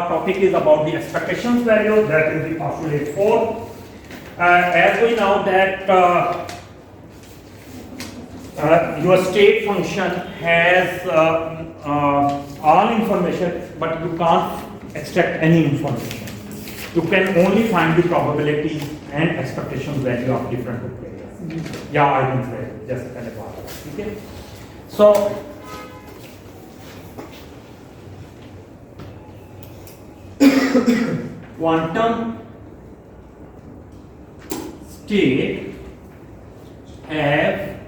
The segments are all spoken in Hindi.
topic is about the expectations value, that is the postulate 4. As we know that your state function has all information, but you can't extract any information. You can only find the probability and expectation value of different operators. Yeah, I can say just an example. Okay. So quantum state have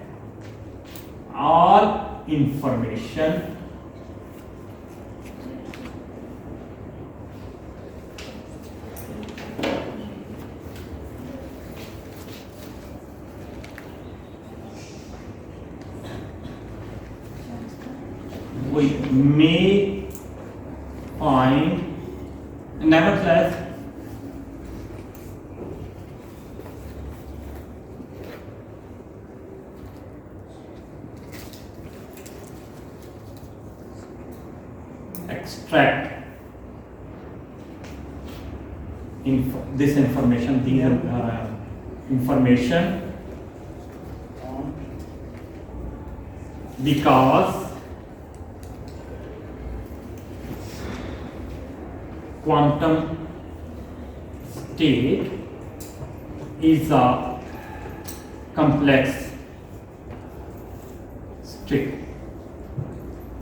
all information we may find, nevertheless extract this information, information because quantum state is a complex state.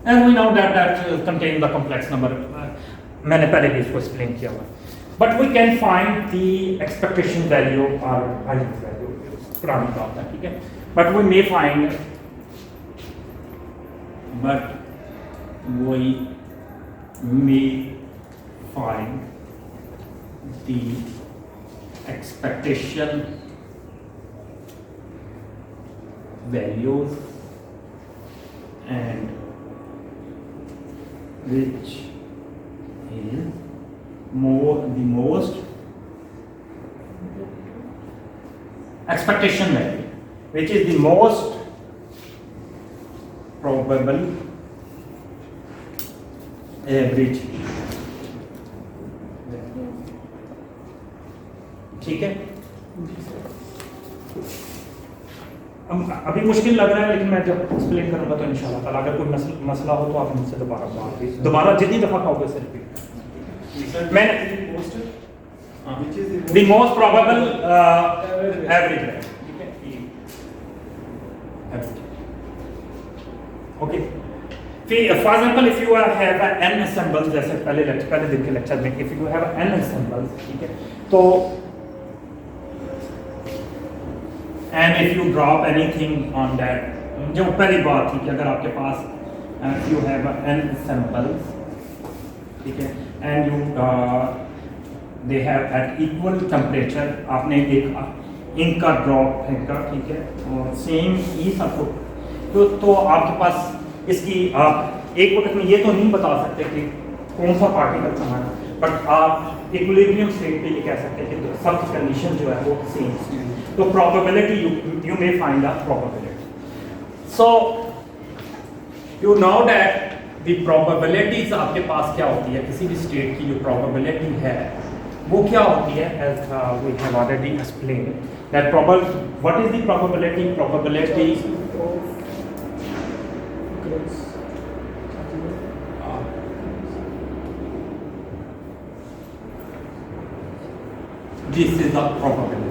And we know that contains the complex number. मैंने पहले भी इसको explain किया हुआ. But we can find the expectation value or eigenvalue value. पुरानी बात है, ठीक है? But we may find the expectation values and which is the most expectation value, which is the most probable average. ठीक है? अभी मुश्किल लग रहा है, लेकिन मैं जब एक्सप्लेन करूंगा तो इंशाल्लाह ताला अगर कोई मसला हो तो आप मुझसे दोबारा जितनी दफा कहोगे सर रिपीट. मैं the most probable average है, ठीक है? Okay. For example, if you have n assembles, जैसे पहले दिन के लेक्चर में, if you have n assembles, ठीक है, तो and if you drop anything on that, जो पहली बात थी कि अगर आपके पास if you have n samples, ठीक है, and you they have at equal temperature, आपने एक इंक का ड्रॉप फेंका, ठीक है, और सेम ही सबको तो आपके पास इसकी आप एक वक्त में ये तो नहीं बता सकते कि कौन सा पार्टिकल कहाँ है, बट आप इक्विलिब्रियम स्टेट पे ये कह सकते हैं कि सब कंडीशन जो है वो सेम. तो probability you may find a probability. So you know that the probabilities आपके पास क्या होती है, किसी भी स्टेट की जो probability है वो क्या होती है, as we have already explained that what is the probability? Probability this is the probability.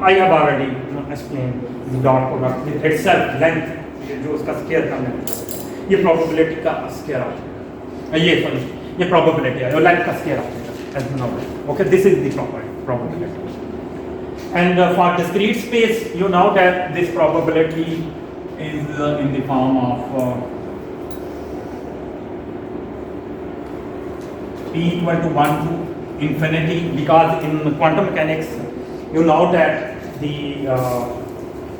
I have already explained the dot product with itself length, जो उसका स्केयर का length, ये probability का स्केयर आता है, ये probability है, और length का स्केयर आता है, as you know. Okay, this is the probability. And for discrete space, you know that this probability is in the form of p equal to 1 to infinity, because in quantum mechanics you know that the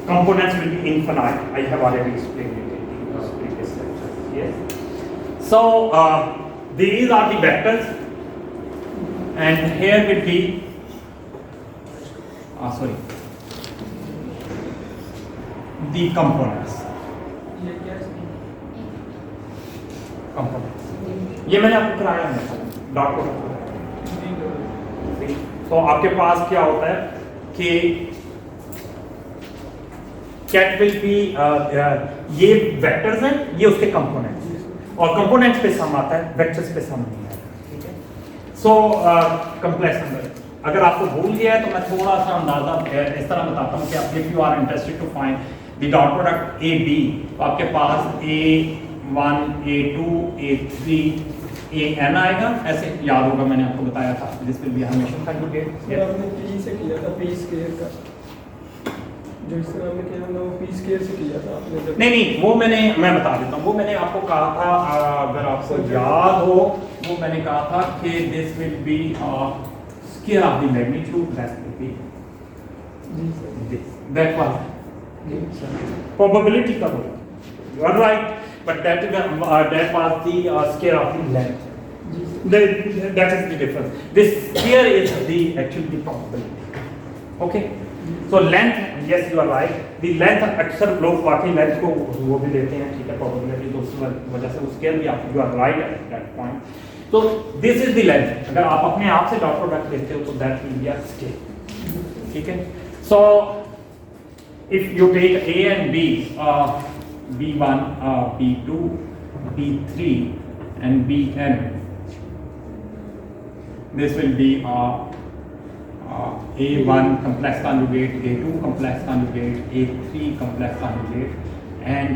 components will be infinite. I have already explained it in the previous lecture. Yes. So these are the vectors, and here will be the components. ये मैंने आपको कराया है. Dot product. तो आपके पास क्या होता है कि कैट विल बी ये वेक्टर्स हैं, ये उसके कंपोनेंट्स, और कंपोनेंट्स पे सम आता है, वेक्टर्स पे सम नहीं आता, ठीक है। सो कॉम्प्लेक्स नंबर अगर आपको भूल गया है तो मैं थोड़ा सा अंदाजा इस तरह बताता हूँ कि आप if you are interested to find the dot product A B, तो आपके पास A1 A2 A3 AN आएगा, ऐसे याद होगा, मैंने आपको बताया था दिस विल बी हमेशा कंजुगेट। आपने P से किया था, P स्क्वायर का जो इस तरह हमने किया था वो P स्क्वायर से किया था आपने जब नहीं वो मैं बता देता हूँ, वो मैंने आपको कहा था, अगर आपको याद हो, वो मैंने कहा था कि this will B square of the magnitude that will B that was probability का बोला, you are right, but that was the square of the length. That is the difference. This here is the actually the probability. Okay. So length, yes you are right. The length अक्सर लोग वाकई length को वो भी लेते हैं, ठीक है, probability तो उस वजह से उस scale भी आप you are right at that point. So this is the length. अगर आप अपने आप से dot product लेते हो तो that will be a scale. ठीक है. So if you take A and B, B1, B2, B3 and Bn, this will be A1 complex conjugate, A2 complex conjugate, A3 complex conjugate and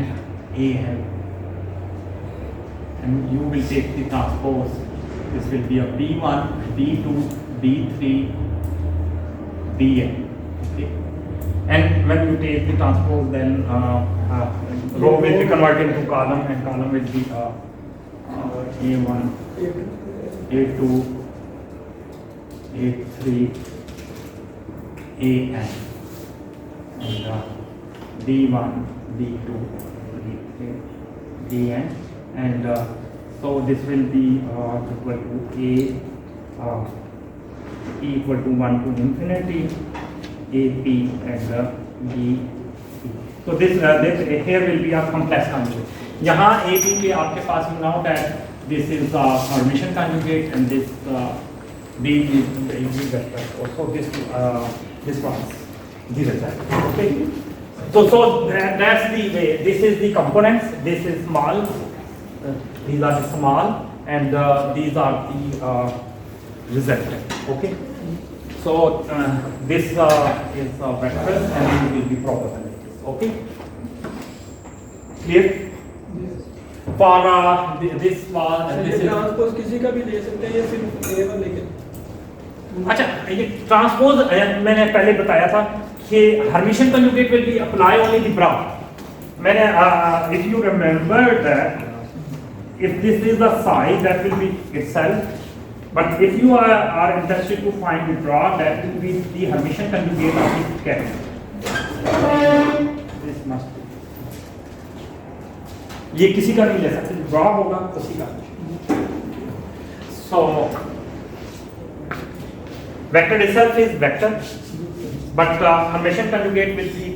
An, and you will take the transpose, this will be a B1, B2, B3, Bn, okay. And when you take the transpose, then row will be converted into column, and column will be A1, A2, A3, An, and D1, D2, D3, Dn, and so this will be equal to A, E equal to 1 to infinity, AP and B. So this here will be a complex conjugate. यहाँ AP पे आपके पास you know that this is Hermitian conjugate and this B is the vector. Also this one the result. Okay. So that's the way. This is the components. This is small. These are the small and these are the result. Okay. So this is vectors and it will be probabilities. Okay. Clear? For this was this is transpose किसी का भी ले सकते हैं या सिर्फ A1 लेके? अच्छा, ये ट्रांसपोज मैंने पहले बताया था कि Hermitian conjugate will be apply only the bra. मैंने if you remember that if this is the size that will be itself, but if you are interested to find the bra, that will be the Hermitian conjugate of the cat. This must be. ये किसी का नहीं ले सकते, bra होगा उसी का। So vector itself is vector, but Hermitian conjugate will be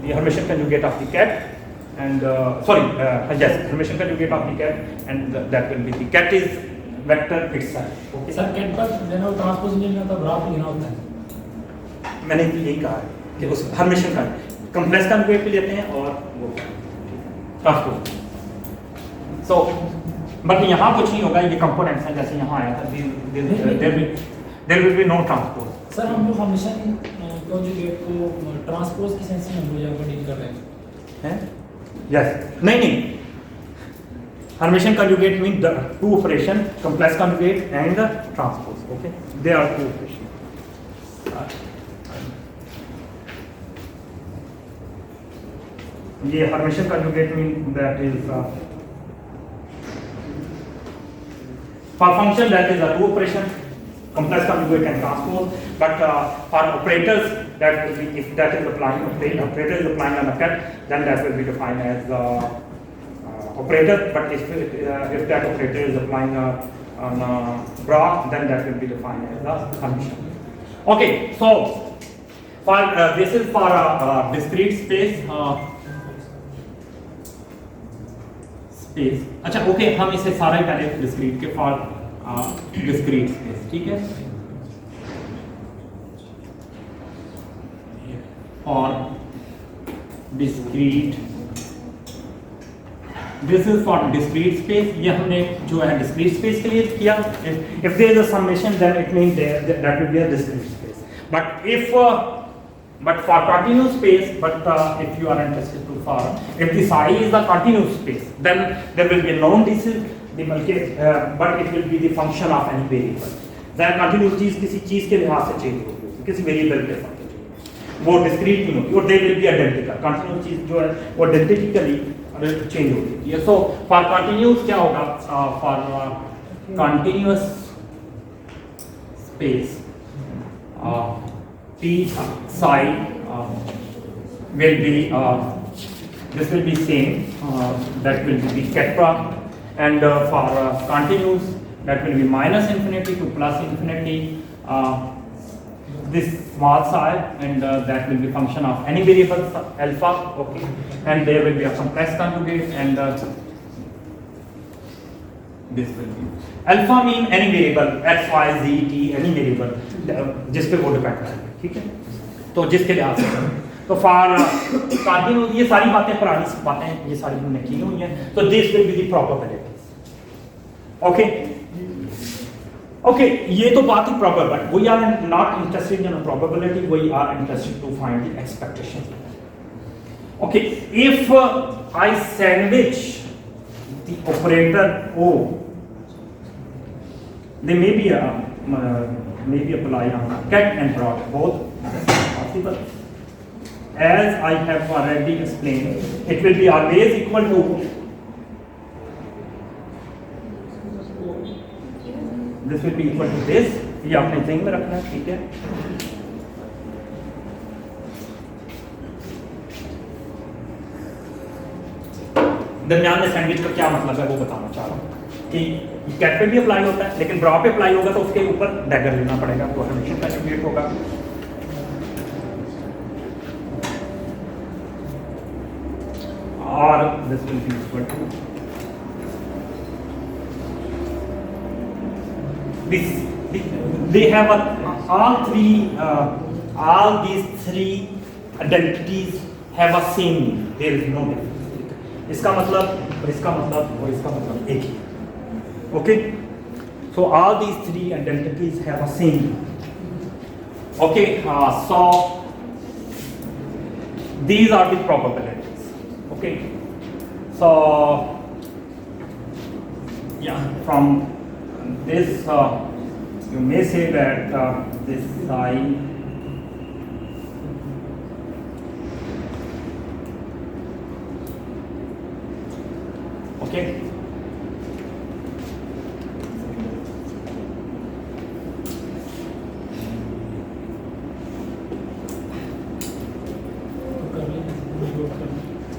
the Hermitian conjugate of the cat, and yes, Hermitian conjugate of the cat, and that will be the cat is vector itself. Okay. Sir ket पर देना ट्रांसपोज नहीं होता, ग्राफ लिखना होता है। मैंने यही कहा है कि उस हर्मिशियन का कॉम्प्लेक्स कंजुगेट भी लेते हैं और वो ट्रांसपोज। सो बट यहाँ कुछ नहीं होगा, ये कंपोनेंट्स हैं जैसे यहाँ आया था, there will be no transpose. Sir हम लोग हमेशा कंजुगेट को ट्रांसपोज की सेंस में हम लोग डील कर रहे हैं। यस, नहीं Hermitian conjugate means the two operation, complex conjugate and the transpose. Okay, they are two operations. ये Hermitian conjugate means that is for function that is a two operation, complex conjugate and transpose. But for operators, that will be if that is applying operator is applying on a cat, then that will be defined as operator, but if that operator is applying on a bra, then that will be defined as a Hermitian. Okay, so for this is for a discrete space. अच्छा, okay, हम इसे सारा ही पहले discrete के for डिस्क्रीट स्पेस, ठीक है। और discrete, this is for discrete space, ये हमने जो है डिस्क्रीट स्पेस के लिए किया। If there is a summation then it means that will be a discrete space, but if but for continuous space, but if you are interested to for if the psi is a continuous space, then there will be a non-decimal but it will be the function of any variable. then continuous चीज किसी चीज के लिहाज से चेंज होगी, किसी वेरिएबल के साथ change, वो डिस्क्रीट नहीं होगी, और they will be identical। continuous चीज जो है वो identically चेंज होती है। so for continuous क्या होगा, for continuous space P psi will be this will be same, that will be kappa, and for continuous that will be minus infinity to plus infinity, this small psi, and that will be function of any variable alpha, okay, and there will be a compressed conjugate, and this will be alpha mean any variable x y z t, any variable जिस पे वो डिपेंड करेगा, ठीक है। तो जिसके लिहाज से तो फॉर कंटिन्यूस, ये सारी बातें पुरानी बातें हैं, ये सारी हमने की हुई हैं। तो this will be the probabilities, okay okay. ये तो बात ही probable, we are not interested in probability, we are interested to find the expectation. Okay, if I sandwich the operator O, they may be apply on cat and dog, both possible. As I have already explained, it will be always equal to, this will be equal to this, ये आपने ध्यान में रखना है, ठीक है। दरमियान में सैंडविच का क्या मतलब है वो बताना चाह रहा हूँ कि कैट पे भी अप्लाई होता है, लेकिन ड्रॉ पे अप्लाई होगा तो उसके ऊपर डैगर लेना पड़ेगा, तो हमेशा कंजुगेट होगा। और this will be equal to this, they have all these three identities have a same meaning, there is no difference। इसका मतलब एक ही, okay, so all these three identities have a same meaning, okay। So these are the probabilities, okay। So yeah, from this you may say that this psi okay,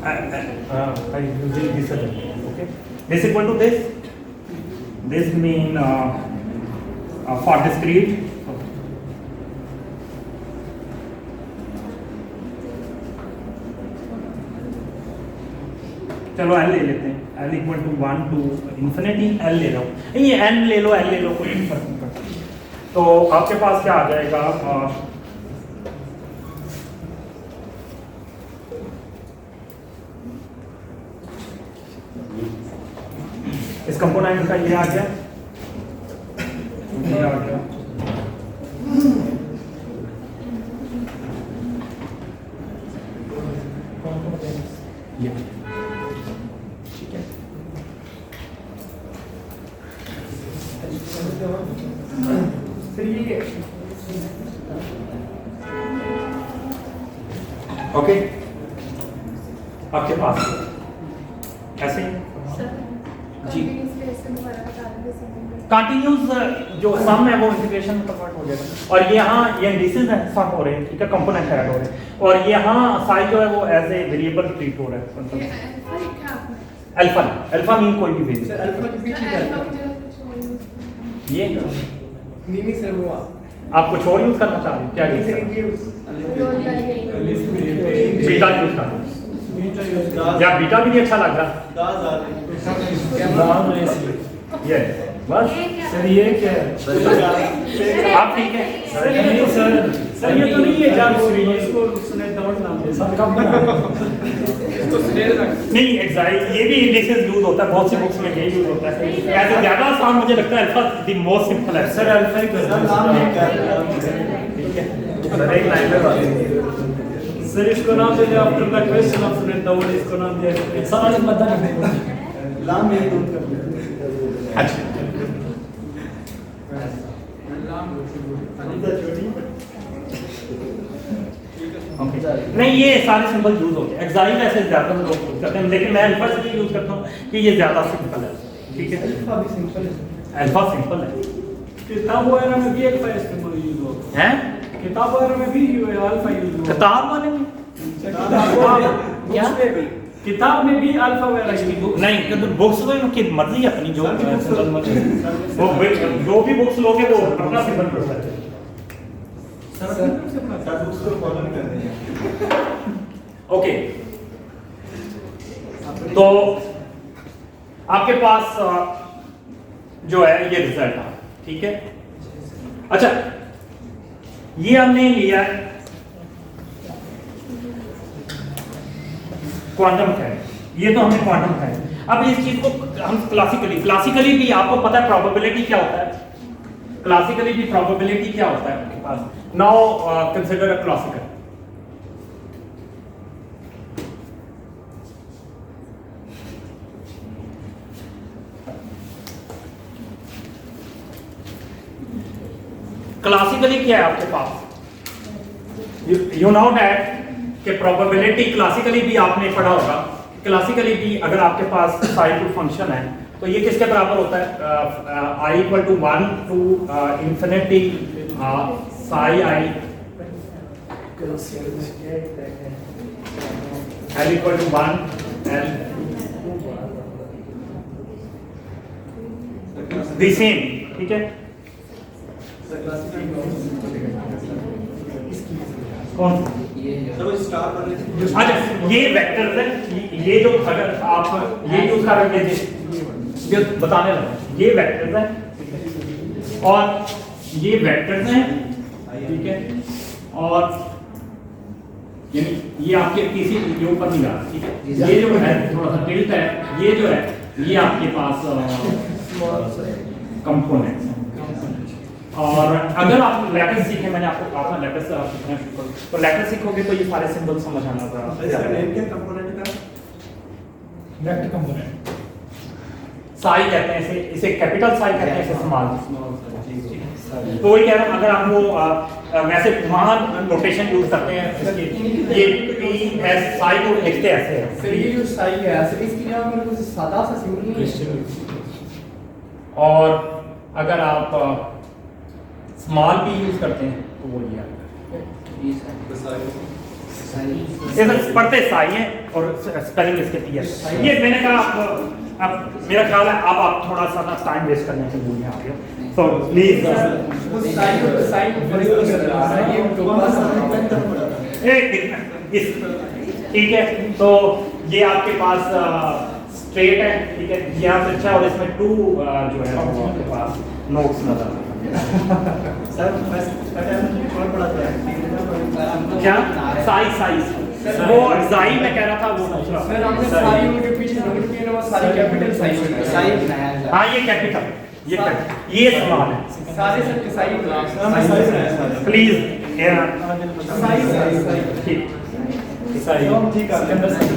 I using this again, okay, this equal to this mean for discrete, चलो n ले लेते हैं, n equal to 1 to infinity, n ले लो, ये n ले लो, n ले लो, कोई फर्क नहीं पड़ता। तो आपके पास क्या आ जाएगा, इस कंपोनेंट का ये आ गया, ये आ गया, ये ठीक है। फिर ये ओके, आपके पास ऐसे जी कंटिन्यूस जो सम है वो इंटीग्रेशन में कन्वर्ट हो जाएगा, और यहाँ ये इंडिसेस हैं, सम हो रहे हैं, ठीक है, कंपोनेंट ऐड हो रहे हैं, और यहाँ साइज जो है वो एज ए वेरिएबल ट्रीट हो रहा है, मतलब अल्फा, अल्फा मीन कोई भी वेरिएबल, अल्फा के पीछे क्या है? ये मिमी से वो आप कुछ और यूज करना चाह रहे हैं क्या, बीटा यूज कर या बीटा भी नहीं अच्छा लग रहा, ये बस सर ये क्या है? आप ठीक है? नहीं सर, सर ये तो नहीं है जानबूझ इसको सुने दौड़ नाम दे सब कब बना? इसको सुने रख नहीं एग्जाइट ये भी इंडिसेस यूज होता है, बहुत सी बुक्स में यही यूज होता है। ऐसे ज्यादा आसान मुझे लगता है अल्फा द मोस्ट सिंपल है। सर अल्फा ही कर सर एक लाइन में बात कीजिए। सर इसको नाम दे दे आफ्टर द क्वेश्चन ऑफ सुने दौड़ इसको नाम दे सर अलग बता नहीं। लाम ये नोट कर लो। अच्छा ओके नहीं ये सारे सिंबल यूज होते हैं। एक्साइल ऐसे ज्यादा लोग यूज करते हैं, लेकिन मैं अल्फा से यूज करता हूँ कि ये ज्यादा सिंपल है। ठीक है अल्फा भी सिंपल है। अल्फा सिंपल है किताब वगैरह में भी एक का इस्तेमाल यूज होता हैं? है किताब वगैरह में भी अल्फा यूज होता है किताब वाले में क्या किताब में भी अल्फा वगैरह यूज नहीं तो बुक्स में उनकी मर्जी है अपनी, जो सिंबल मर्जी वो जो भी बुक्स लोगे वो अपना सिंबल पढ़ सकते हैं। सर उसको फॉलो कर रहे हैं। ओके तो आपके पास जो है ये रिजल्ट है। ठीक है अच्छा ये हमने लिया है क्वांटम मैकेनिक्स, ये तो हमने क्वांटम मैकेनिक्स। अब इस चीज को हम क्लासिकली भी आपको पता है प्रोबेबिलिटी क्या होता है, क्लासिकली भी प्रोबेबिलिटी क्या होता है आपके पास। Now consider a classical. Classically क्या है आपके पास, यू नो दैट कि प्रोबेबिलिटी क्लासिकली भी आपने पढ़ा होगा। क्लासिकली भी अगर आपके पास साइन फंक्शन है तो ये किसके बराबर होता है, i equal to 1 to infinity psi i l equal to 1 l the same. ठीक है कौन सर वो स्टार वाले अच्छा ये वेक्टर है, ये जो अगर आप ये यूज कर रहे हैं ये बताने लगा, ये वेक्टर है और ये वेक्टर है। ठीक है और यानी ये आपके किसी के ऊपर नहीं जा रहा। ठीक है ये जो है थोड़ा सा टिल्ट है, ये जो है ये आपके पास कंपोनेंट है। और अगर आप लैटिस सीखे, मैंने आपको कहा था लैटिस सीखना शुरू करो, तो लैटिस सीखोगे तो ये सारे सिंबल समझ आना इसका ज़रा नेम क्या कंपोनेंट का? वेक्टर कंपोनेंट साई कहते हैं इसे, इसे कैपिटल साई कहते हैं, इसे स्मॉल। तो वही कह रहा हूँ अगर आप वो वैसे वहाँ नोटेशन यूज करते हैं इसकी, ये पी एस साई को लिखते ऐसे है। सर ये जो साई है ऐसे इसकी जगह मेरे को सादा सा सिंबल नहीं है। और अगर आप स्मॉल भी यूज करते हैं तो वो ये पढ़ते साई है और स्पेलिंग इसके पी है। ये मैंने कहा अब मेरा ख्याल है अब आप थोड़ा सा ना टाइम वेस्ट करने के लिए आ गए, तो प्लीज वो साई को फर्क नहीं कर रहा है ये तो ठीक है तो ये आपके पास स्ट्रेट है। ठीक है यहाँ से अच्छा, और इसमें 2 जो है वो आपके पास नोट्स नजर आते हैं। सर फर्स्ट कौन पढ़ाता है? क्या साई साई वो एग्जाइल में कह रहा था वो दूसरा। सर हमने साई उनके पीछे नंबर किए ना वो सारी कैपिटल साई साई बनाया है। हाँ ये कैपिटल ये सवाल है सारे सर के साई क्लास प्लीज साई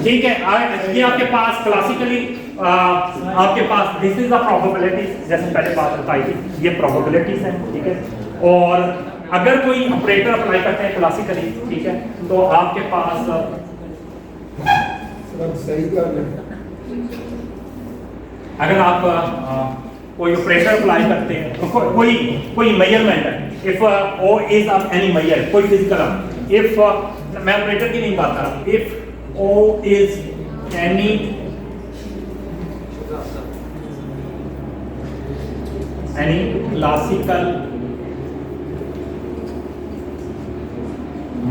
ठीक है ये आपके पास क्लासिकली आपके पास दिस इज द प्रोबेबिलिटीज, जैसे पहले बात बताई थी ये प्रोबेबिलिटीज हैं। ठीक है और अगर कोई ऑपरेटर अप्लाई करते हैं क्लासिकली, ठीक है तो आपके पास सही कर ले अगर आप कोई ऑपरेटर अप्लाई करते हैं तो कोई मेजरमेंट है, if O is of any measure, कोई फिजिकल, इफ मैं ऑपरेटर की नहीं बात कर रहा, if O is any classical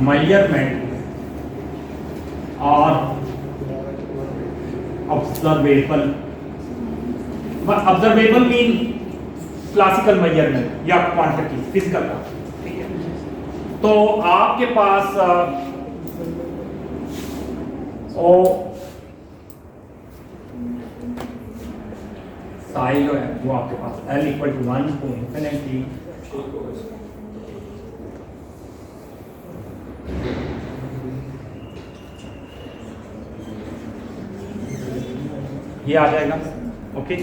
measurement or observable, but observable mean classical measurement या क्वांटिटी फिजिकल का, ठीक है। तो आपके पास ओ साई जो है वो आपके पास L equal to 1 to infinity ये आ जाएगा, ओके।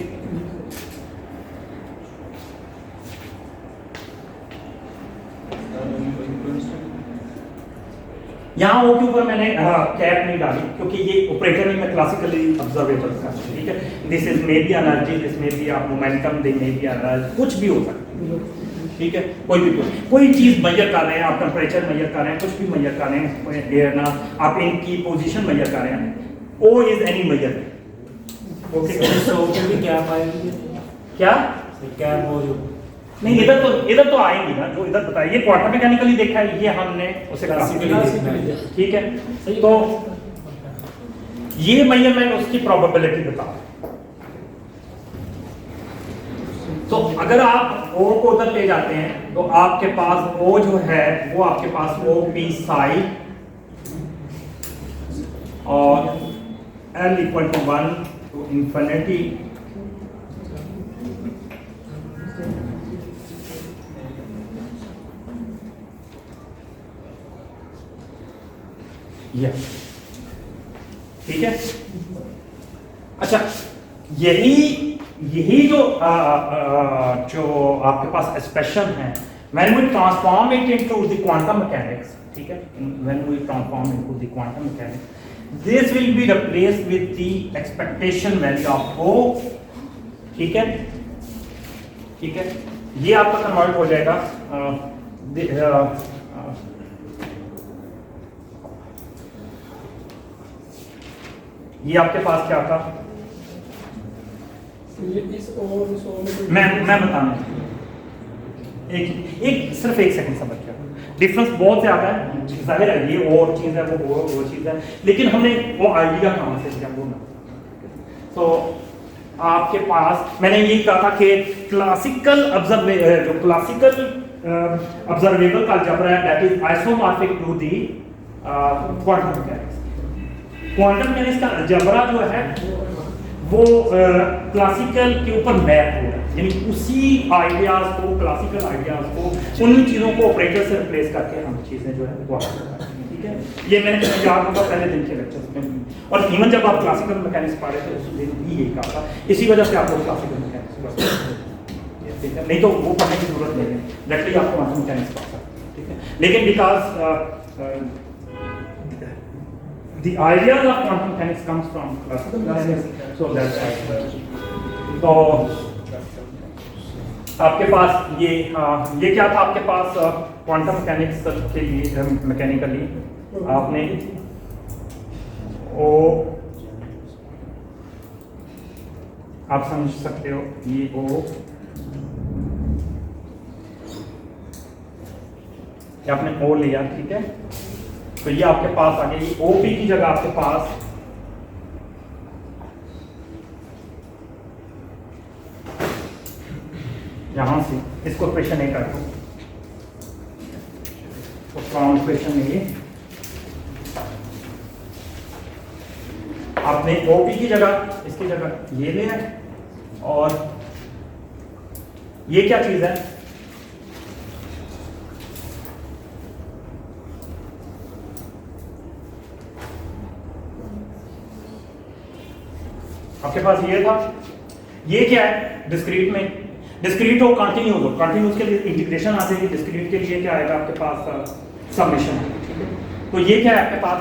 यहाँ ओ के ऊपर मैंने कैप नहीं डाली क्योंकि ये ऑपरेटर में मैं क्लासिकली ऑब्जर्वेबल का, ठीक है। This is may be energy, this may be आप momentum, they may be energy, कुछ भी हो सकता है, ठीक है। कोई चीज मेजर कर रहे हैं आप, टेम्परेचर मेजर कर रहे हैं, कुछ भी मेजर कर रहे हैं ना, आप इनकी पोजीशन मेजर कर रहे हैं, O is any measure, okay. So भी क्या पाएंगे, क्या क्या वो जो नहीं, इधर तो आएंगी ना, जो इधर बताइए क्वांटम मैकेनिकली देखा है, ये हमने उसे क्लासिकली देखा है, ठीक है। तो ये मेजरमेंट उसकी प्रोबेबिलिटी बता। तो अगर आप ओ को उधर ले जाते हैं तो आपके पास ओ जो है वो आपके पास ओ पी साई और L equal to 1 to infinity ठीक है। अच्छा, यही जो आपके पास एक्सप्रेशन है, when we transform it into the quantum mechanics, ठीक है, when we transform into the quantum mechanics, this will be replaced with the expectation value of O, ठीक है, ठीक है। ये आपका कन्वर्ट हो जाएगा ये आपके पास क्या था, ये इस और इस और में मैं बताना, एक सिर्फ एक सेकंड समझ गया, डिफरेंस बहुत ज्यादा है, जाहिर है ये और चीज है, वो चीज है, लेकिन हमने वो आइडिया कहां से लिया वो ना। तो आपके पास मैंने ये कहा था कि क्लासिकल ऑब्जर्वेबल का अलजेब्रा है, that is isomorphic to the quantum mechanics. Quantum mechanics का अलजेब्रा जो है वो क्लासिकल के ऊपर मैप हो रहा है, यानी उसी आइडियाज को, क्लासिकल आइडियाज को, उन चीजों को ऑपरेटर से रिप्लेस करके हम चीजें जो है वो ठीक है। ये मैंने याद होगा पहले दिन के लेक्चर्स में, और इवन जब आप क्लासिकल मैकेनिक्स पढ़ रहे थे उस दिन भी यही कहा था, इसी वजह से आपको क्लासिकल मैकेनिक्स, ठीक है, नहीं तो वो पढ़ने की जरूरत नहीं है, डायरेक्टली आपको क्वांटम मैकेनिक्स पढ़ सकते, ठीक है। लेकिन because the ideas of quantum mechanics comes from classical mechanics, so that's why। तो आपके पास ये क्या था, आपके पास क्वांटम मैकेनिक्स के लिए मैकेनिकली आपने ओ, आप समझ सकते हो ये ओ, आपने ओ लिया, ठीक है। तो ये आपके पास आ गया, ये ओपी की जगह आपके पास यहां से इसको क्वेश्चन नहीं कर दो, तो फ्रॉम क्वेश्चन में ये आपने ओपी की जगह, इसकी जगह ये लिया, और ये क्या चीज है, आपके पास ये था, ये क्या है डिस्क्रीट में, डिस्क्रीट हो कंटिन्यूस हो, कंटिन्यूस के लिए इंटीग्रेशन आ जाएगी, डिस्क्रीट के लिए क्या आएगा आपके पास समेशन, ठीक है। तो ये क्या है आपके पास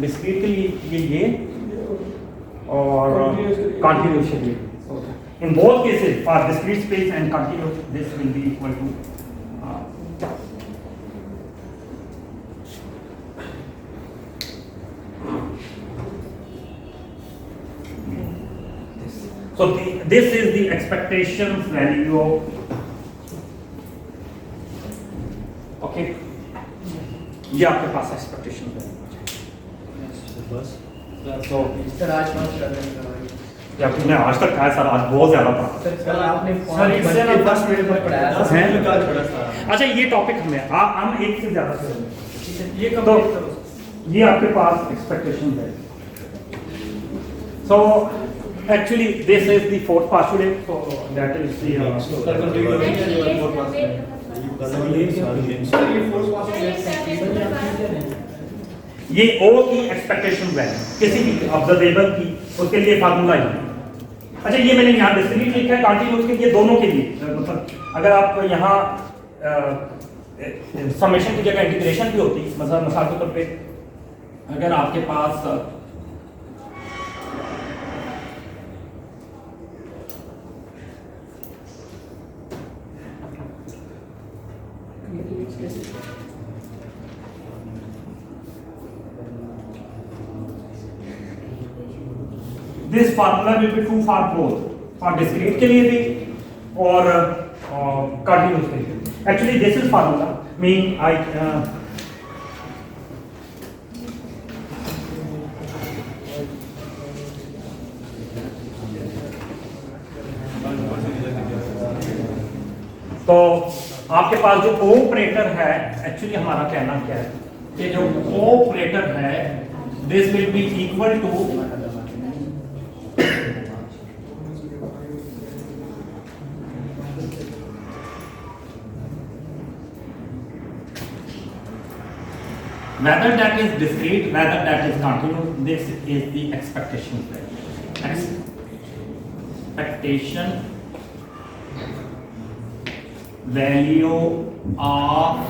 डिस्क्रीट के लिए ये और कंटिन्यूस के लिए, in both cases for discrete space and continuous this will be equal to so this is the expectations value of, okay, ये आपके पास expectation value, बस so सर आज मत कर देना भाई। या तुमने आज तक खाया सर? आज बहुत ज़्यादा था। सर आपने सर, इससे ना फर्स्ट मिनट में पढ़ाया था। हैं? अच्छा ये टॉपिक हम एक से ज़्यादा करेंगे। ये तो कंप्लीट करो। ये आपके पास एक्सपेक्टेशन है। So actually this is the fourth postulate, so that is ये ओ की एक्सपेक्टेशन वैल्यू किसी भी ऑब्जर्वेबल की, उसके लिए फार्मूला ही है। अच्छा ये मैंने यहाँ डिस्क्रीट लिखा है कंटिन्यूस के लिए, दोनों के लिए। मतलब अगर आप यहाँ समेशन की जगह इंटीग्रेशन भी होती, मतलब मिसाल के तौर पे अगर आपके पास this formula will be true for both, for discrete के लिए भी और कंटिन्यूस के लिए। Actually this is formula mean I तो आपके पास जो ऑपरेटर है, एक्चुअली हमारा कहना क्या है कि जो ऑपरेटर है this will be equal to whether that is discrete, whether that is continuous. This is the expectation value. Expectation value of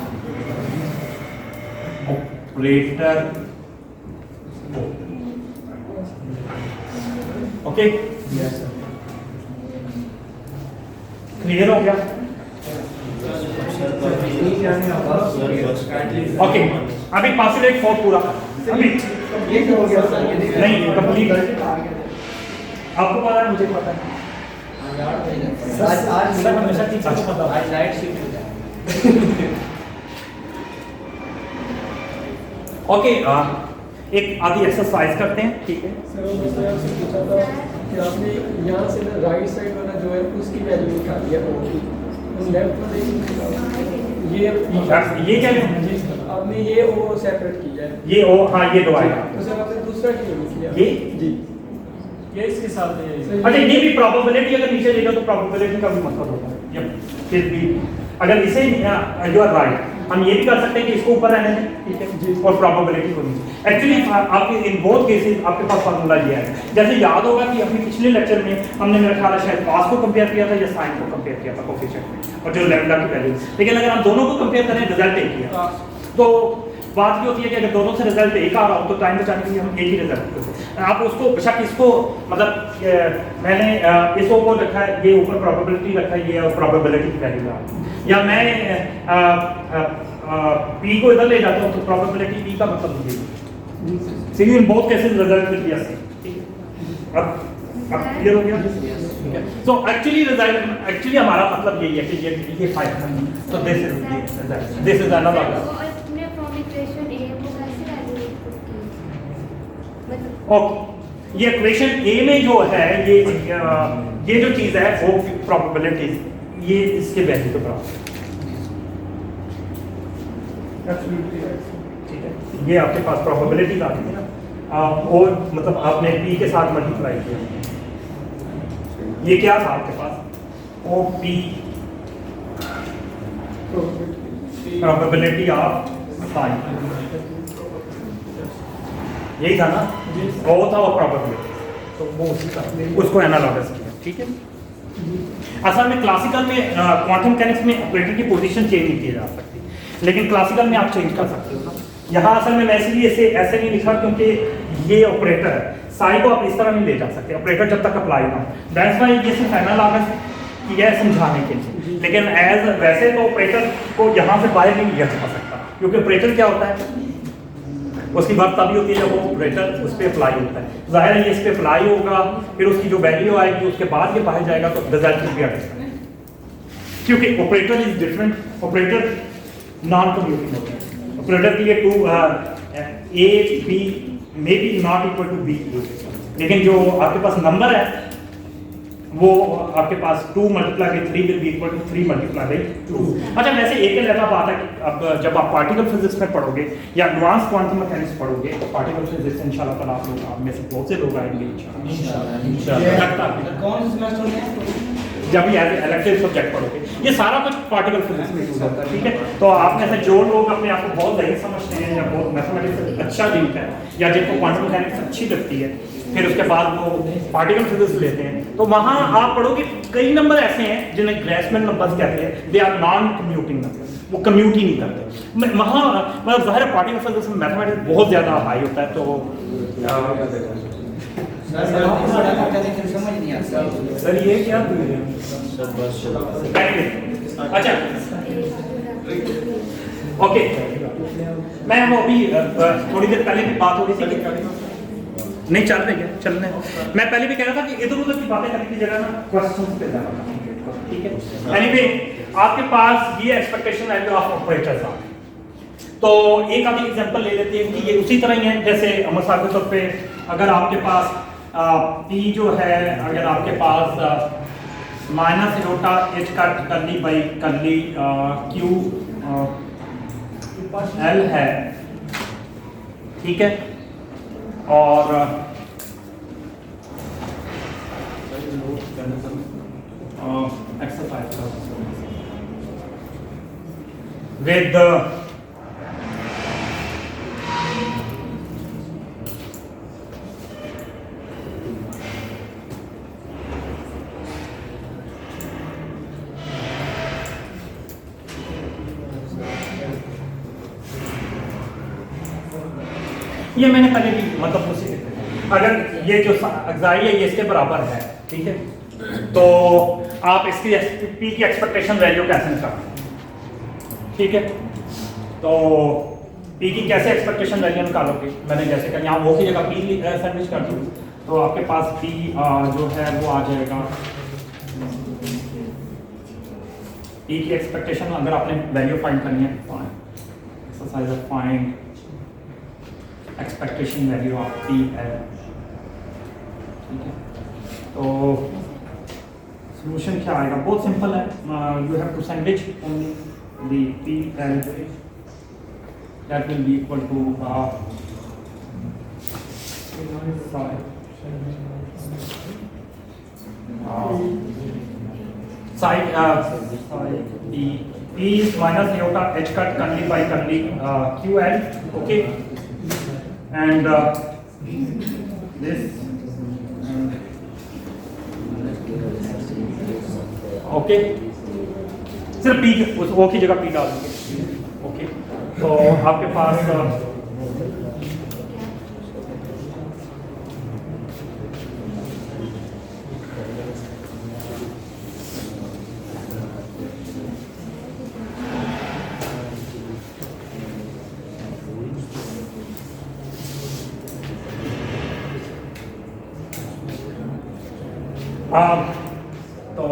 operator O. Okay? Yes, sir. Clear हो गया? ओके अभी postulate 4 पूरा अभी ये क्या हो गया सर? ये देखिए। नहीं कंप्लीट आपको पता है, मुझे पता है। आज सर हमेशा टीचर को पता आज नाइट शिफ्ट हो जाए। ओके एक आधी एक्सरसाइज करते हैं, ठीक है? सर वो मैंने आपसे पूछा था कि आपने यहाँ से ना राइट साइड वाला जो है उसकी वैल्यू निकाली है ओके, लेफ्ट वाले ये क्या है? आपने ये ओ सेपरेट किया है। ये ओ, हाँ ये दो आएगा। तो सर आपने दूसरा क्यों नहीं किया? ये? जी ये इसके साथ है। सर, अच्छा ये भी प्रोबेबिलिटी अगर नीचे लेगा तो प्रोबेबिलिटी का भी मतलब होता है। ये फिर भी अगर इसे यू आर राइट, हम ये भी कर सकते हैं कि इसको ऊपर रहने दें, ठीक है, और प्रोबेबिलिटी को नीचे। एक्चुअली आपके इन बोथ केसेस आपके पास फार्मूला ये है। जैसे याद होगा कि अपने पिछले लेक्चर में हमने मेरा ख्याल है शायद पास को कंपेयर किया था या साइन को कंपेयर किया था कोफिशिएंट में, और जो लैम्डा की वैल्यू। लेकिन अगर हम दोनों को कंपेयर करें रिजल्ट एक ही है। तो बात ये होती है कि अगर दोनों से रिजल्ट एक आ रहा हो तो टाइम बचाने के लिए हम एक ही रिजल्ट करते हैं। आप उसको बेशक इसको मतलब मैंने इस ओ को रखा है, ये ऊपर प्रोबेबिलिटी रखा है, ये प्रोबेबिलिटी की वैल्यू है, या मैं पी को इधर ले जाता हूँ तो प्रोबेबिलिटी पी का मतलब मुझे c in both cases result will be c. अब क्लियर हो गया? सो एक्चुअली रिजल्ट एक्चुअली हमारा मतलब यही है कि ये फाइल है, तो दिस इज अनदर। ओके ये इक्वेशन ए में जो है ये जो चीज है वो प्रोबेबिलिटीज ये इसके वैल्यू के बराबर है, ठीक है। ये आपके पास प्रोबेबिलिटी आ गई ना, और मतलब आपने पी के साथ मल्टीप्लाई किया। ये क्या था आपके पास? O P probability of psi, यही था ना? वो था वो प्रोबेबिलिटी, तो वो उसको एनालाइज किया, ठीक है। असल में क्लासिकल में क्वांटम मैकेनिक्स में ऑपरेटर की पोजीशन चेंज नहीं की जा सकती, लेकिन क्लासिकल में आप चेंज कर सकते हो ना। यहाँ असल में मैं इसलिए इसे ऐसे नहीं लिखा क्योंकि ये ऑपरेटर है, साई को आप इस तरह नहीं ले जा सकते, ऑपरेटर जब तक अप्लाई ना हो। दैट्स व्हाई ये सिर्फ एनालॉगस किया है समझाने के लिए, लेकिन एज वैसे तो ऑपरेटर को यहाँ से बाहर नहीं लिया जा सकता, क्योंकि ऑपरेटर क्या होता है, उसकी बात तभी होती है जब वो ऑपरेटर उस पर अप्लाई होता है। जाहिर है ये इस पर अप्लाई होगा, फिर उसकी जो वैल्यू आएगी उसके बाद ये बाहर जाएगा तो रिजल्ट भी आएगा, क्योंकि operator is different. Operator non commuting होता है, ऑपरेटर के लिए to A B may be not equal to B, लेकिन जो आपके पास नंबर है वो आपके पास 2 × 3 विल बी इक्वल टू 3 × 2। अच्छा, वैसे एक लगा बात है कि अब जब आप पार्टिकल फिजिक्स में पढ़ोगे या एडवांस क्वांटम मैकेनिक्स पढ़ोगे तो पार्टिकल फिजिक्स इंशाल्लाह ताला आप में से बहुत से लोग आएंगे इंशाल्लाह। कौन से सेमेस्टर में? जब भी एज इलेक्टिव सब्जेक्ट पढ़ोगे ये सारा कुछ पार्टिकल फिजिक्स में यूज होता है, ठीक है। तो आप में से जो लोग अपने आप को बहुत ज़हीन समझते हैं या बहुत मैथमेटिक्स अच्छा लिंक है या जिनको क्वांटम मैकेनिक्स अच्छी लगती है, फिर उसके बाद वो पार्टिकल फिजिक्स लेते हैं, तो वहाँ आप पढ़ोगे कई नंबर ऐसे हैं जिन्हें ग्रेसमैन नंबर्स कहते हैं, they are non commuting number, वो कम्यूट ही नहीं करते। वहाँ मतलब ज़ाहिर है पार्टिकल फिजिक्स में मैथमेटिक्स बहुत ज़्यादा हाई होता है। तो समझ नहीं आता सर ये क्या अच्छा ओके, मैं वो अभी थोड़ी देर पहले भी बात हो रही थी कि नहीं चल रही है, चलने मैं पहले भी कह रहा था कि इधर उधर की बातें करने की जगह ना क्वेश्चंस पे जाना, ठीक है। एनीवे आपके पास ये एक्सपेक्टेशन वैल्यू ऑफ ऑपरेटर्स आ, तो एक आधी एग्जांपल ले लेते हैं कि ये उसी तरह ही है जैसे मिसाल के तौर पे अगर आपके पास P जो है, अगर आपके पास minus iota H cut curly by curly Q L है, ठीक है, और एक्सरसाइज विद ये मैंने पहले भी मतलब उसी अगर ये जो अग्जाई है ये इसके बराबर है, ठीक है, तो आप इसकी P की एक्सपेक्टेशन वैल्यू कैसे निकालोगे, ठीक है। तो P की कैसे एक्सपेक्टेशन वैल्यू निकालोगे, मैंने जैसे कहा यहाँ वो की जगह P सैंडविच कर दूँ तो आपके पास P जो है वो आ जाएगा। P की एक्सपेक्टेशन अगर आपने वैल्यू फाइंड करनी है, exercise find expectation value of P L, ठीक है। तो सॉल्यूशन क्या आएगा, बहुत सिंपल है, you have to sandwich only the P L that will be equal to side P is minus iota H cut curly by curly Q L, okay, and this okay, सिर्फ P उस O की जगह P डाल देंगे, ओके। तो आपके पास तो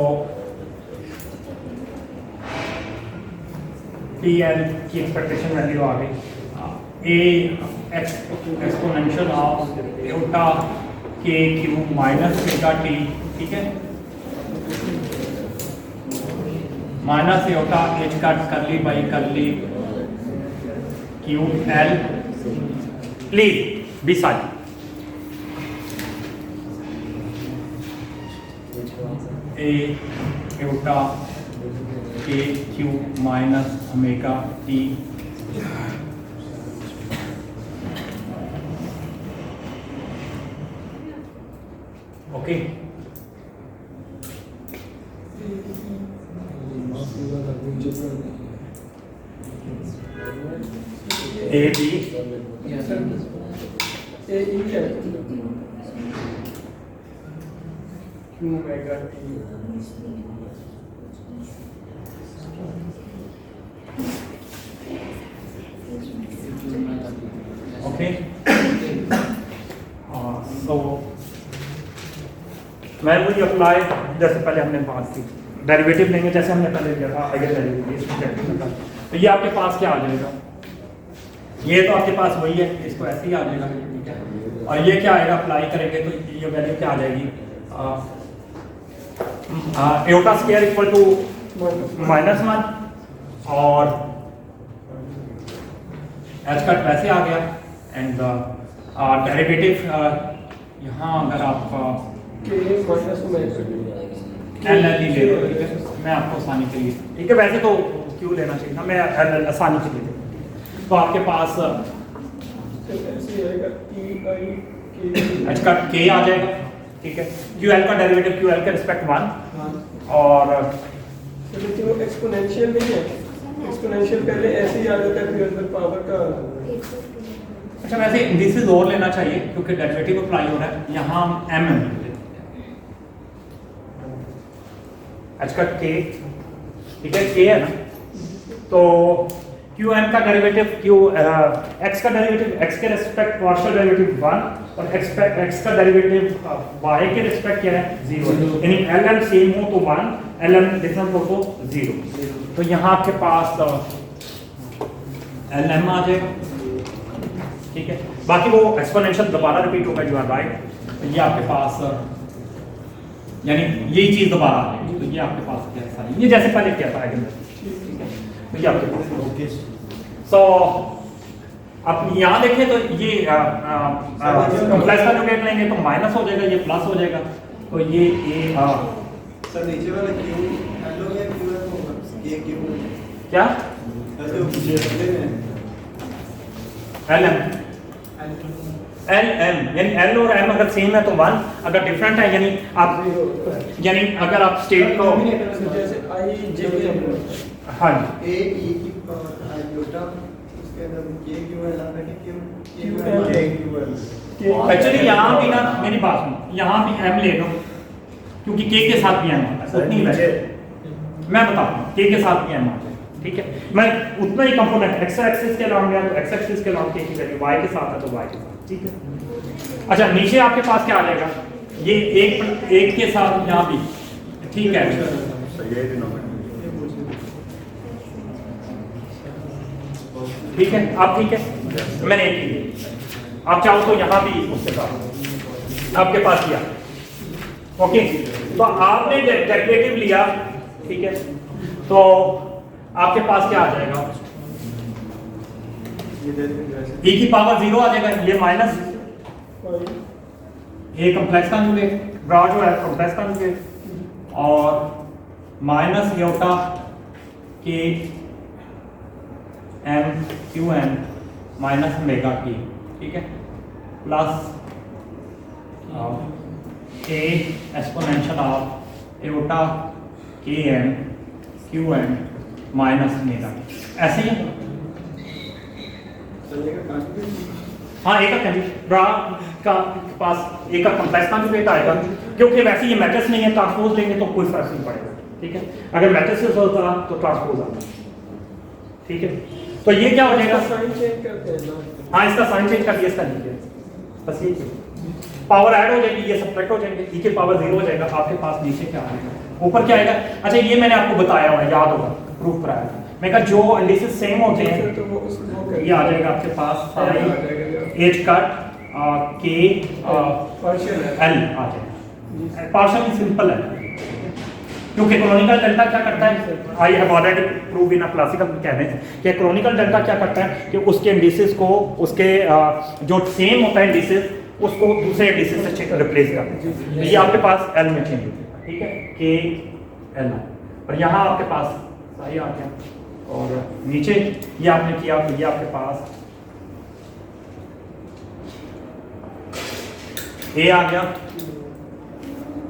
पी एल की एक्सपेक्टेशन वैल्यू आ गई, ए exponential of Etah k q minus Etah T, ठीक है, minus eta H cut curly by curly Q L, please be side a eta k q minus omega t, okay. A b a e क्या है? Q omega t, okay. So मैं वही अप्लाई जैसे पहले हमने बात की, डेरिवेटिव लेंगे जैसे हमने पहले लिया था आइगन वैल्यू इस प्रोजेक्ट का, तो ये आपके पास क्या आ जाएगा, ये तो आपके पास वही है, इसको ऐसे ही आ जाएगा, ठीक है। और ये क्या आएगा, अप्लाई करेंगे तो ये वैल्यू क्या आ जाएगी, एयोटा स्क्वायर इक्वल टू -1 और एच कट वैसे आ गया एंड डेरिवेटिव यहाँ अगर आप के माइनस में एल एल ही ले लो, ठीक है, मैं आपको आसानी के लिए, ठीक है, वैसे तो क्यों लेना चाहिए था, मैं एल एल आसानी के लिए देता। तो आपके पास ऐसे आएगा ई आई के एच का के आ जाएगा, ठीक है, क्यू एल का डेरिवेटिव क्यू एल के रिस्पेक्ट 1 और लेकिन वो एक्सपोनेंशियल नहीं है, एक्सपोनेंशियल पहले ऐसे ही आ जाता है फिर अंदर पावर का। अच्छा वैसे इंडिसेस और लेना चाहिए क्योंकि डेरिवेटिव अप्लाई हो रहा है, यहाँ हम एम एम एच का के, ठीक है, के है ना, तो क्यू एम का डेरिवेटिव क्यू एक्स का डेरिवेटिव एक्स के रिस्पेक्ट पार्शियल डेरिवेटिव 1 और एक्स का डेरिवेटिव वाई के रिस्पेक्ट क्या है 0, यानी एल एम सेम हो तो 1, एल एम डिफरेंट हो तो 0। तो यहाँ आपके पास एल एम आ जाएगा, ठीक है, बाकी वो एक्सपोनेंशियल दोबारा रिपीट होगा, यू आर राइट। ये आपके पास यानी यही चीज दोबारा आ जाएगी, तो ये आपके पास कैसा है, ये जैसे पहले क्या था, ठीक है, तो ये आपके पास सो अब यहाँ देखें तो ये कॉम्प्लेक्स का न्यूमेरिकल लेंगे तो माइनस हो जाएगा, ये प्लस हो जाएगा, तो ये ए सर नीचे वाला क्यू एल हो गया, क्यू एल होगा, ये क्यू क्या ऐसे पीछे बदले में एल एम एल एम यानी एल और एम अगर सेम है तो 1, अगर डिफरेंट है यानी आप यानी अगर आप स्टेट को जैसे आई जे के हाँ ए ई की पावर आई बेटा उसके अंदर के क्यू एल आता है, क्यू क्यू एल एक्चुअली यहाँ भी ना मेरी बात सुनो, यहाँ भी एम ले लो क्योंकि के साथ भी एम आता है, उतनी वैल्यू मैं बताता हूँ, के साथ भी एम आता है, ठीक है, मैं उतना ही कंपोनेंट एक्स एक्सिस के अलावा गया तो एक्स एक्सिस के अलावा के की वैल्यू वाई के साथ है तो वाई के साथ, ठीक है। अच्छा नीचे आपके पास क्या आ जाएगा, ये एक के साथ यहाँ भी, ठीक है, ठीक है, आप ठीक है, मैंने एक ही लिया, आप चाहो तो यहाँ भी उसके साथ आपके पास किया, ओके, तो आपने डेरिवेटिव लिया, ठीक है, तो आपके पास क्या आ जाएगा, e की पावर 0 आ जाएगा, ये minus a complex conjugate bra जो है कॉम्प्लेक्स कॉन्जुगेट और minus iota k m q n minus omega t, ठीक है, plus a exponential of iota k m q n minus omega, ऐसे ही हाँ एक का ब्रा का पास एक का कॉम्प्लेक्स कॉन्जुगेट आएगा, क्योंकि वैसे ये मैट्रिक्स नहीं है, ट्रांसपोज लेंगे तो कोई फर्क नहीं पड़ेगा, ठीक है, अगर मैट्रिक्स होता तो ट्रांसपोज आता, ठीक है, तो ये क्या हो जाएगा, साइन चेंज करते हैं ना, हाँ इसका साइन चेंज कर दिया, इसका लीजिए बस ये पावर ऐड हो जाएगी, ये सब्ट्रैक्ट हो जाएंगे, e की पावर 0 हो जाएगा, आपके पास नीचे क्या आएगा, ऊपर क्या आएगा। अच्छा ये मैंने आपको बताया हुआ याद होगा, प्रूफ कराया था मैं, कहा जो इंडिसेस सेम होते हैं तो वो ये आ जाएगा आपके पास एच कट के पार्शियल एल आ जाएगा, पार्शियल सिंपल है क्योंकि क्रोनिकल डेल्टा क्या करता है, I have already prove in classical mechanics कि क्रोनिकल डेल्टा क्या करता है कि उसके इंडिसेस को उसके जो सेम होता है इंडिसेस उसको दूसरे इंडिसेस से रिप्लेस करते हैं, तो ये आपके पास एल में चेंज होता है, ठीक है, के एल और यहाँ आपके पास सही आ गया और नीचे ये आपने किया तो ये आपके पास ए आ गया,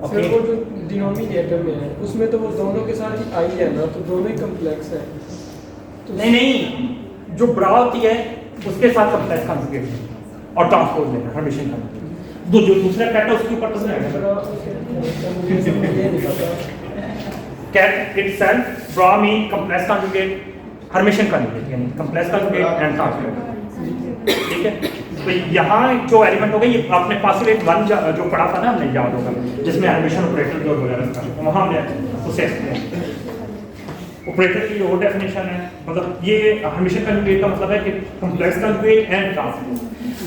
सर वो जो डिनोमिनेटर में है उसमें तो वो दोनों के साथ ही आई है ना, तो दोनों ही कॉम्प्लेक्स है, तो नहीं जो ब्रा होती है उसके साथ कॉम्प्लेक्स कॉन्जुगेट और ट्रांसपोज लेना हर्मिशन करना, जो दूसरा कैट है उसके ऊपर तो नहीं आएगा, कैट इटसेल्फ ब्रा में कॉम्प्लेक्स कॉन्जुगेट हर्मिशन कॉन्जुगेट यानी कॉम्प्लेक्स कॉन्जुगेट एंड ट्रांसपोज, ठीक है। तो यहाँ जो एलिमेंट हो गए ये आपने पासिव 1 जो पढ़ा था ना हमने याद होगा, जिसमें हर्मिशन ऑपरेटर जो वगैरह था वहाँ हमने उसे ऑपरेटर की और डेफिनेशन है, मतलब ये हर्मिशन कॉन्जुगेट का मतलब है कि कॉम्प्लेक्स कॉन्जुगेट एंड ट्रांसपोज।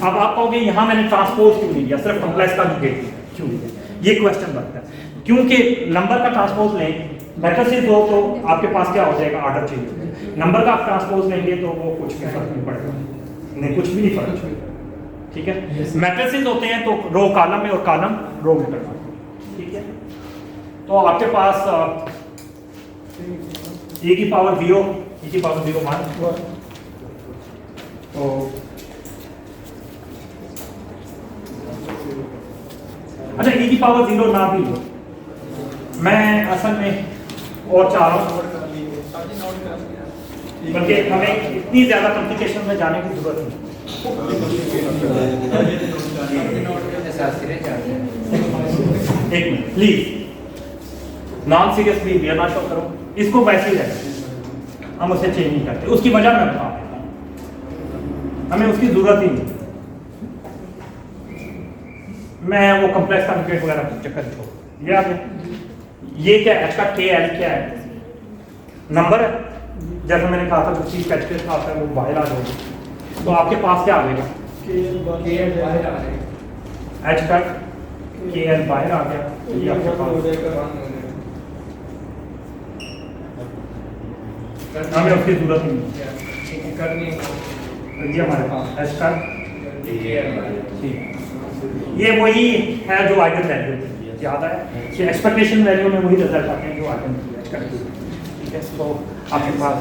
अब आप कहोगे यहाँ मैंने ट्रांसपोज क्यों नहीं दिया, सिर्फ कॉम्प्लेक्स कॉन्जुगेट क्यों दिया, ये क्वेश्चन बनता है। क्योंकि नंबर का ट्रांसपोज लें, मैट्रिसेस हो तो आपके पास क्या हो जाएगा, ऑर्डर चेंज हो जाएगा। नंबर का आप ट्रांसपोज लेंगे तो वो कुछ भी फर्क नहीं पड़ेगा, नहीं कुछ भी नहीं फर्क पड़ेगा। ठीक है, मैट्रिसेस होते हैं तो रो कॉलम में और कॉलम रो में करना। ठीक है, तो आपके पास e की पावर 0, e की पावर 0 1, तो अच्छा e की पावर 0 ना भी हो, मैं असल में और चाह रहा हूँ, बल्कि हमें इतनी ज्यादा कॉम्प्लिकेशन में जाने की जरूरत नहीं। एक minute please, non seriously we are not show करो, इसको वैसे ही रहना, हम उसे चेंज नहीं करते, उसकी वजह मैं बता देता हूँ, हमें उसकी जरूरत ही नहीं। मैं वो कॉम्प्लेक्स कॉन्जुगेट वगैरह चक्कर छोड़, ये आगे ये क्या है, एच का के एल क्या है, नंबर है। जैसे मैंने कहा था जो चीज एच के साथ है वो बाहर आ जाएगी, तो आपके पास क्या आ जाएगा, एच का के एल बाहर आ गया, तो ये आपके पास हमें उसकी जरूरत नहीं है, तो ये हमारे पास एच का ठीक, ये वही है जो आइगन वैल्यू याद है कि एक्सपेक्टेशन वैल्यू में वही रिजल्ट आते हैं जो आइगन वैल्यू। ठीक है, तो आपके पास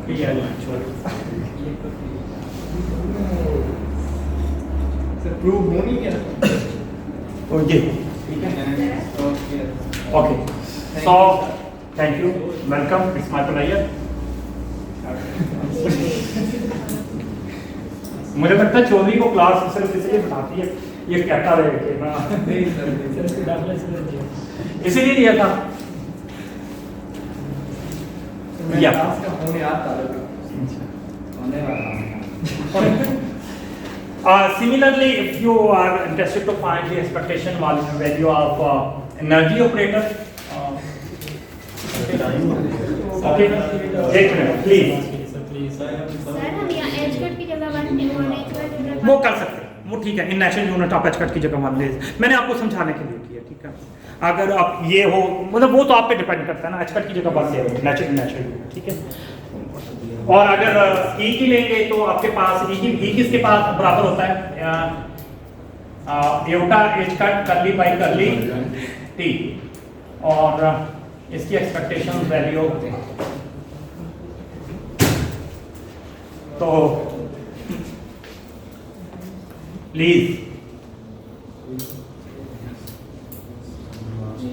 ये प्रूव होनी क्या, तो ये ठीक है, okay, so thank you, welcome, it's my pleasure. मुझे लगता है चौधरी को क्लास सिर्फ इसलिए बताती है, ये कहता रहे कि ना इसीलिए दिया था या होने आता होने similarly, if you are interested to find the expectation value of energy operator, okay, एक मिनट प्लीज, सर हम यहाँ एच कट की जगह वन एच वो कर सकते हैं, वो ठीक है, in natural unit of H cut की जगह मान ले, मैंने आपको समझाने के लिए किया। ठीक है, अगर आप ये हो मतलब वो तो आप पे डिपेंड करता है ना, एच कट की जगह वन ले नेचुरल, ठीक है। और अगर ई की लेंगे तो आपके पास ई किसके पास बराबर होता है, एटा एच कट करली बाई करली टी, और इसकी एक्सपेक्टेशन वैल्यू तो प्लीज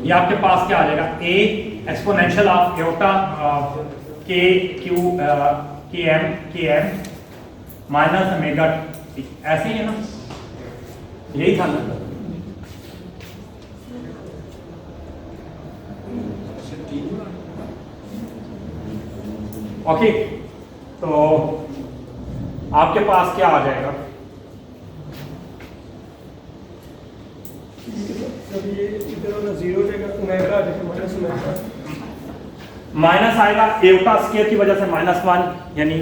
ये आपके पास क्या आ जाएगा, ए exponential of Etah k Q के एम माइनस ओमेगा टी, ऐसे ही है ना, यही था ना। ओके, तो आपके पास क्या आ जाएगा, जब ये इधर वाला 0 देगा ओमेगा देखो माइनस ओमेगा, माइनस आएगा एटा स्क्वायर की वजह से -1 यानी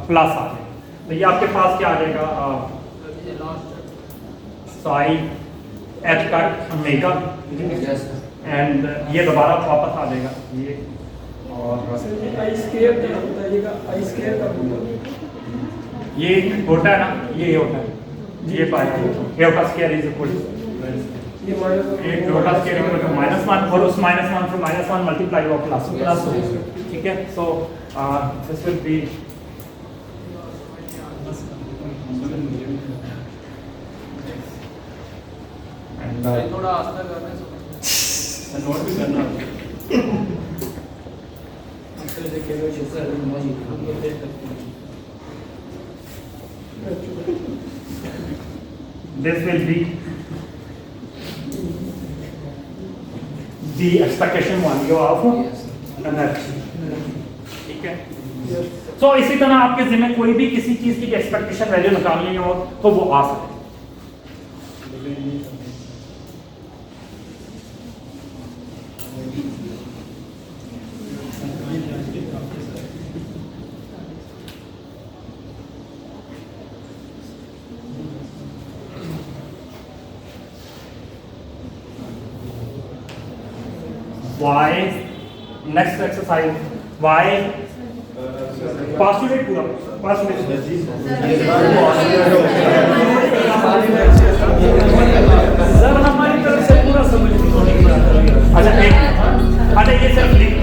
प्लस आ जाएगा, तो ये आपके पास क्या आ जाएगा, sine H cut omega, and ये दोबारा वापस आ जाएगा ये, और आई स्क्वायर का बताइएगा, आई स्क्वायर का ये होता है ना, ये होता है, ये पाएगा एटा स्क्वायर इज इक्वल ये माइनस एक एटा स्क्वायर इक्वल टू -1 और उस -1 से -1 मल्टीप्लाई हुआ प्लस, ठीक है। So this will B and थोड़ा आस्था करने से नोट भी करना, this will be the expectation value of energy, ठीक है। सो इसी तरह आपके जिम्मे कोई भी किसी चीज की एक्सपेक्टेशन वैल्यू निकालनी हो तो वो आ सकते हैं। Y next exercise Y postulate पूरा पास्टुलेट सर हमारी तरफ से पूरा समझ अच्छा एक अच्छा ये सिर्फ लिख